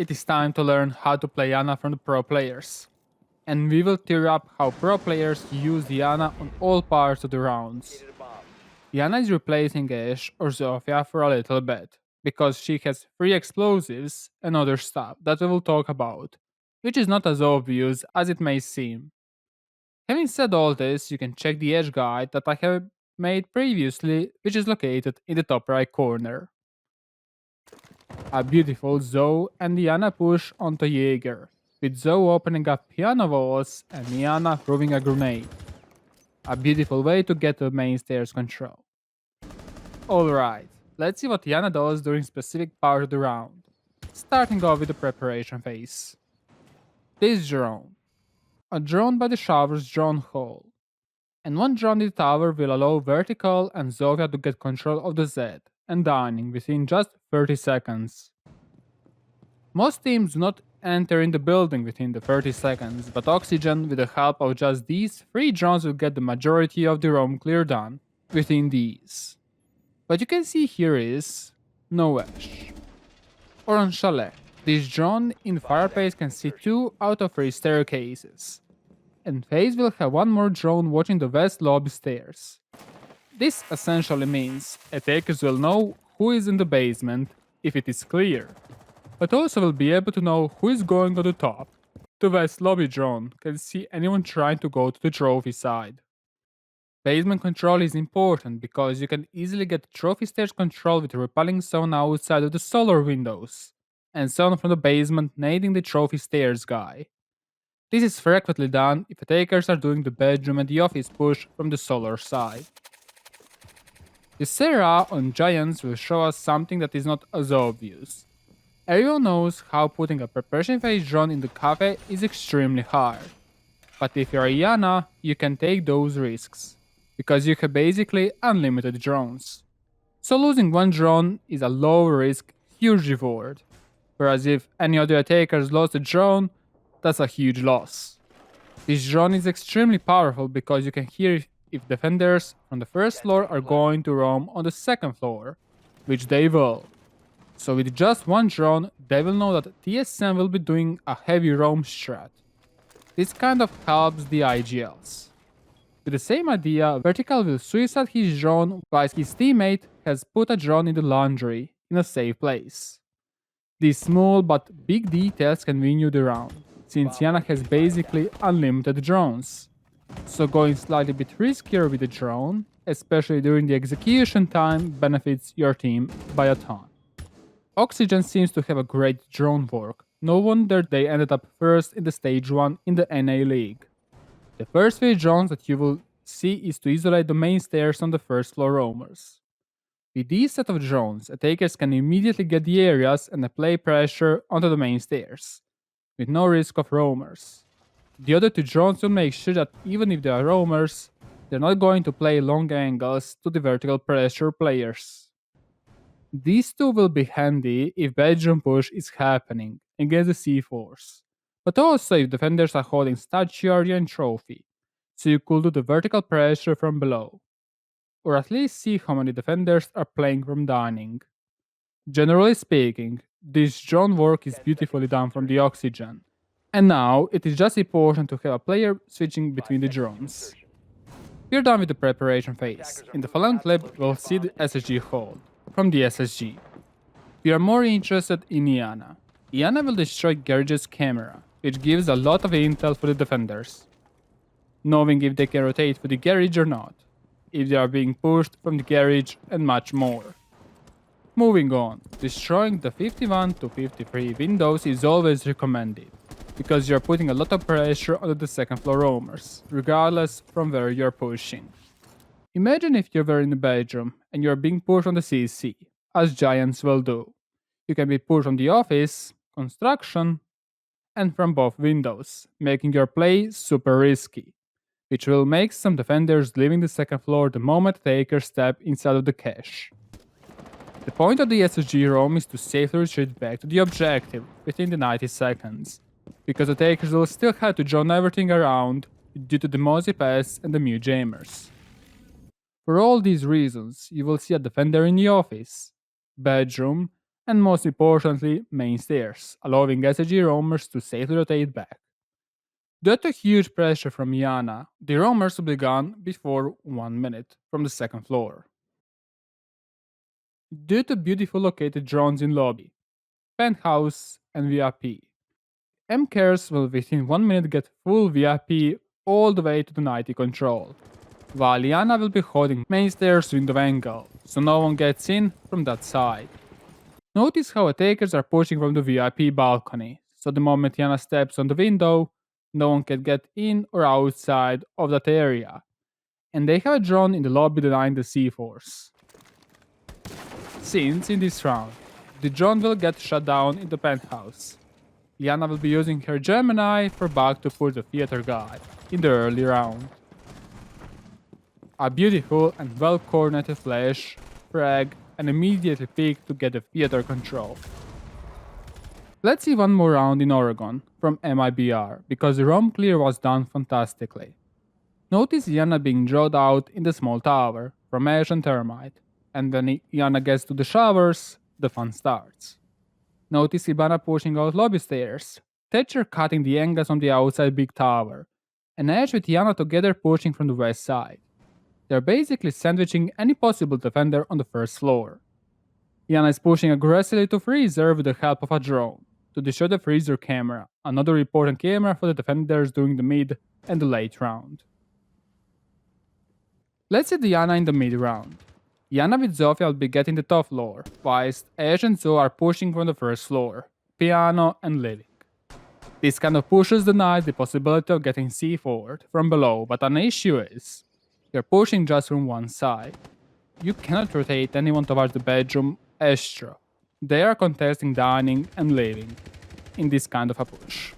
it is time to learn how to play Iana from the pro players. And we will tear up how pro players use Iana on all parts of the rounds. Iana is replacing Ashe or Zofia for a little bit, because she has 3 explosives and other stuff that we will talk about, which is not as obvious as it may seem. Having said all this, you can check the Ashe guide that I have made previously, which is located in the top right corner. A beautiful Zoe and Iana push onto Jaeger, with Zoe opening up piano walls and Iana throwing a grenade. A beautiful way to get the main stairs control. Alright, let's see what Iana does during specific part of the round. Starting off with the preparation phase. This drone. A drone by the shower's drone hole. And one drone in the tower will allow Vertical and Zofia to get control of the Z and dining within just 30 seconds. Most teams do not enter in the building within the 30 seconds, but Oxygen, with the help of just these 3 drones, will get the majority of the roam clear done within these. What you can see here is no Ash. Or on Chalet, this drone in Fireplace can see 2 out of 3 staircases, and FaZe will have 1 more drone watching the west lobby stairs. This essentially means attackers will know who is in the basement if it is clear, but also will be able to know who is going on the top. The west lobby drone can see anyone trying to go to the trophy side. Basement control is important because you can easily get trophy stairs control with repelling someone outside of the solar windows, and someone from the basement nading the trophy stairs guy. This is frequently done if attackers are doing the bedroom and the office push from the solar side. The Sarah on Giants will show us something that is not as obvious. Everyone knows how putting a preparation phase drone in the cafe is extremely hard. But if you're Iana, you can take those risks, because you have basically unlimited drones. So losing 1 drone is a low risk, huge reward. Whereas if any other attackers lost a drone, that's a huge loss. This drone is extremely powerful because you can hear if defenders from the first floor are going to roam on the second floor, which they will. So with just 1 drone, they will know that TSM will be doing a heavy roam strat. This kind of helps the IGLs. With the same idea, Vertical will suicide his drone while his teammate has put a drone in the laundry in a safe place. These small but big details can win you the round, since Iana has basically unlimited drones. So going slightly bit riskier with the drone, especially during the execution time, benefits your team by a ton. Oxygen seems to have a great drone work. No wonder they ended up first in the stage 1 in the NA League. The first 3 drones that you will see is to isolate the main stairs on the first floor roamers. With these set of drones, attackers can immediately get the areas and apply pressure onto the main stairs, with no risk of roamers. The other 2 drones will make sure that even if they are roamers, they're not going to play long angles to the vertical pressure players. These 2 will be handy if bedroom push is happening against the C4s, but also if defenders are holding statuary and trophy, so you could do the vertical pressure from below, or at least see how many defenders are playing from dining. Generally speaking, this drone work is beautifully done from the Oxygen, and now it is just important to have a player switching between the drones. We're done with the preparation phase. In the following clip, we'll see the SSG hold from the SSG. We are more interested in Iana. Iana will destroy Garage's camera, which gives a lot of intel for the defenders, knowing if they can rotate for the garage or not, if they are being pushed from the garage, and much more. Moving on, destroying the 51 to 53 windows is always recommended, because you are putting a lot of pressure on the second floor roamers, regardless from where you are pushing. Imagine if you were in the bedroom and you are being pushed on the CC, as Giants will do. You can be pushed from the office, construction, and from both windows, making your play super risky, which will make some defenders leaving the second floor the moment attackers step inside of the cache. The point of the SSG roam is to safely retreat back to the objective within the 90 seconds, because attackers will still have to drone everything around due to the Mozzie Pass and the Mew Jammers. For all these reasons, you will see a defender in the office, bedroom, and most importantly, main stairs, allowing SG roamers to safely rotate back. Due to huge pressure from Iana, the roamers will be gone before 1 minute from the second floor. Due to beautiful located drones in lobby, penthouse, and VIP, MCARES will within 1 minute get full VIP all the way to the 90 control, while Iana will be holding main stairs window angle, so no one gets in from that side. Notice how attackers are pushing from the VIP balcony, so the moment Iana steps on the window, no one can get in or outside of that area, and they have a drone in the lobby denying the C-Force. Since in this round, the drone will get shut down in the penthouse, Iana will be using her Gemini for bug to push the theater guy in the early round. A beautiful and well coordinated flash, frag, and immediately peek to get the theater control. Let's see one more round in Oregon from MIBR because the roam clear was done fantastically. Notice Iana being drawn out in the small tower from Ash and Termite, and when Iana gets to the showers, the fun starts. Notice Ibana pushing out lobby stairs, Thatcher cutting the angles on the outside big tower, and Ash with Iana together pushing from the west side. They're basically sandwiching any possible defender on the first floor. Iana is pushing aggressively to Freezer with the help of a drone, to destroy the Freezer camera, another important camera for the defenders during the mid and the late round. Let's see Iana in the mid round. Iana with Zofia will be getting the top floor, whilst Ash and Zo are pushing from the first floor, piano and living. This kind of pushes denies the possibility of getting C forward from below, but an issue is, you're pushing just from one side. You cannot rotate anyone towards the bedroom extra. They are contesting dining and living in this kind of a push.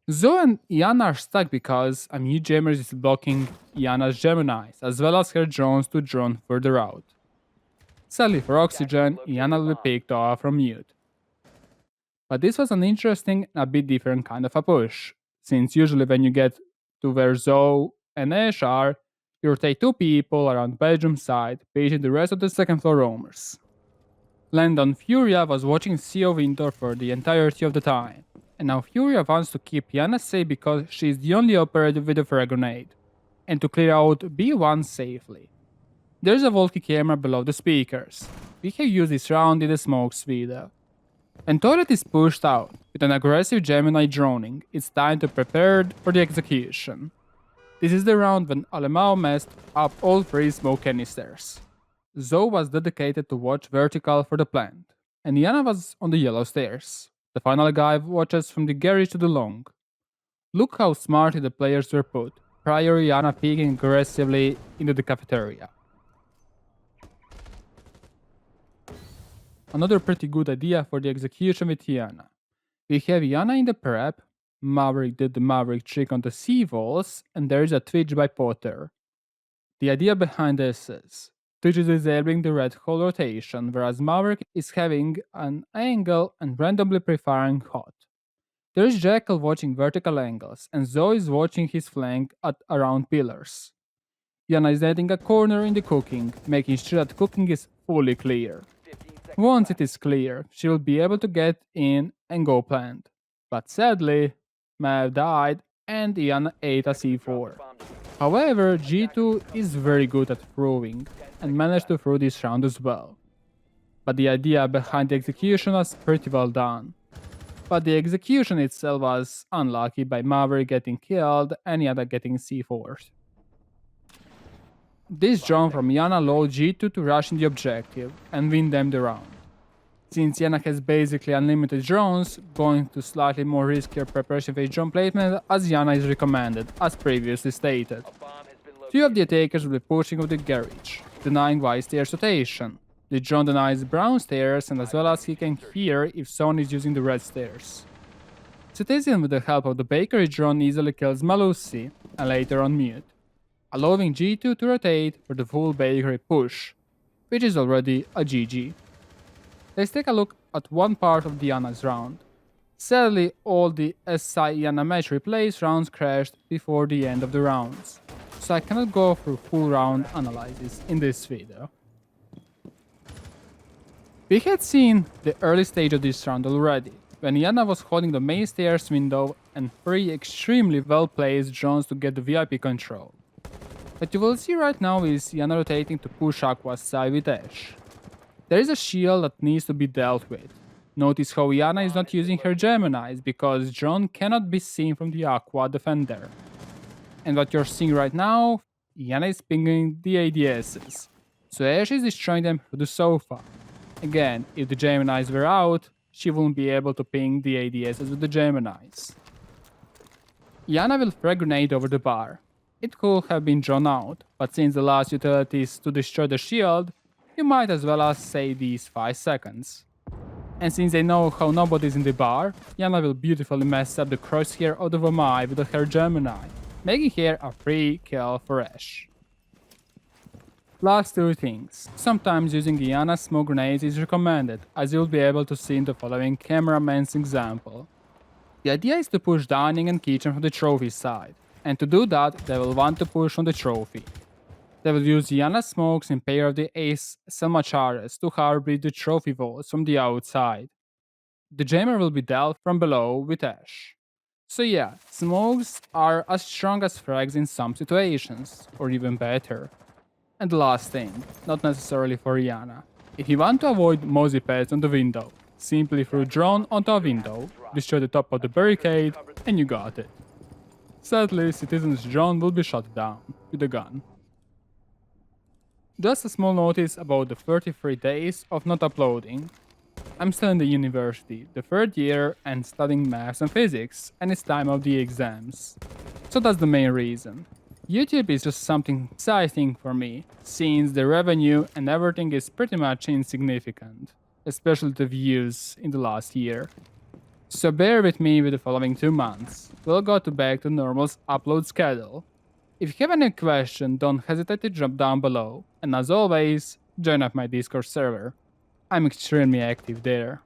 Zo and Iana are stuck because a mute jammer is blocking Iana's Geminis, as well as her drones to drone further out. Sadly for Oxygen, Iana will be picked off from mute. But this was an interesting and a bit different kind of a push, since usually when you get to where Zo and Ash are, you rotate two people around the bedroom side, paging the rest of the second floor roamers. Landon Furia was watching CO Winter for the entirety of the time, and now Furia wants to keep Iana safe because she is the only operator with a frag grenade, and to clear out B1 safely. There's a Volky camera below the speakers. We have used this round in the smokes video. When Toilet is pushed out with an aggressive Gemini droning, it's time to prepare for the execution. This is the round when Alemao messed up all three smoke canisters. Zo was dedicated to watch vertical for the plant, and Iana was on the yellow stairs. The final guy watches from the garage to the long. Look how smartly the players were put, prior Iana peeking aggressively into the cafeteria. Another pretty good idea for the execution with Iana. We have Iana in the prep, Maverick did the Maverick trick on the C-walls, and there is a twitch by Potter. The idea behind this is, Twitch is disabling the red hole rotation, whereas Maverick is having an angle and randomly prefiring hot. There is Jackal watching vertical angles, and Zoe is watching his flank at around pillars. Iana is adding a corner in the cooking, making sure that cooking is fully clear. Once it is clear, she will be able to get in and go plant. But sadly, Mav died and Iana ate a C4. However, G2 is very good at throwing, and managed to throw this round as well. But the idea behind the execution was pretty well done. But the execution itself was unlucky by Maverick getting killed and Iana getting C4'd. This drone from Iana allowed G2 to rush in the objective and win them the round. Since Iana has basically unlimited drones, going to slightly more riskier preparation phase drone placement as Iana is recommended, as previously stated. Two of the attackers will be pushing with the garage, denying white stairs rotation. The drone denies brown stairs and as well as he can hear if someone is using the red stairs. Citizen with the help of the bakery drone easily kills Malusi and later on mute, allowing G2 to rotate for the full bakery push, which is already a GG. Let's take a look at one part of Iana's round. Sadly, all the SI Iana match replays rounds crashed before the end of the rounds, so I cannot go through full round analysis in this video. We had seen the early stage of this round already, when Iana was holding the main stairs window and 3 extremely well placed drones to get the VIP control. What you will see right now is Iana rotating to push Aqua's side with Ash. There is a shield that needs to be dealt with. Notice how Iana is not using her Geminis because drone cannot be seen from the Aqua defender. And what you're seeing right now, Iana is pinging the ADSs. So Ash is destroying them through the sofa. Again, if the Geminis were out, she wouldn't be able to ping the ADSs with the Geminis. Iana will frag grenade over the bar. It could have been drawn out, but since the last utility is to destroy the shield, you might as well say these 5 seconds. And since they know how nobody's in the bar, Iana will beautifully mess up the crosshair of the Vamai with her Gemini, making here a free kill for Ash. Last 2 things. Sometimes using Iana's smoke grenades is recommended, as you'll be able to see in the following cameraman's example. The idea is to push dining and kitchen from the trophy side, and to do that, they will want to push on the trophy. They will use Iana's smokes in pair of the Ace Selmachares to harbor the trophy walls from the outside. The jammer will be dealt from below with Ash. So yeah, smokes are as strong as frags in some situations, or even better. And the last thing, not necessarily for Iana. If you want to avoid mozzie pads on the window, simply throw drone onto a window, destroy the top of the barricade, and you got it. Sadly, Citizen's drone will be shot down with a gun. Just a small notice about the 33 days of not uploading. I'm still in the university, the 3rd year, and studying maths and physics, and it's time of the exams. So that's the main reason. YouTube is just something side thing for me, since the revenue and everything is pretty much insignificant, especially the views in the last year. So bear with me with the following 2 months. We'll go back to normal upload schedule. If you have any question, don't hesitate to drop down below, and as always, join up my Discord server. I'm extremely active there.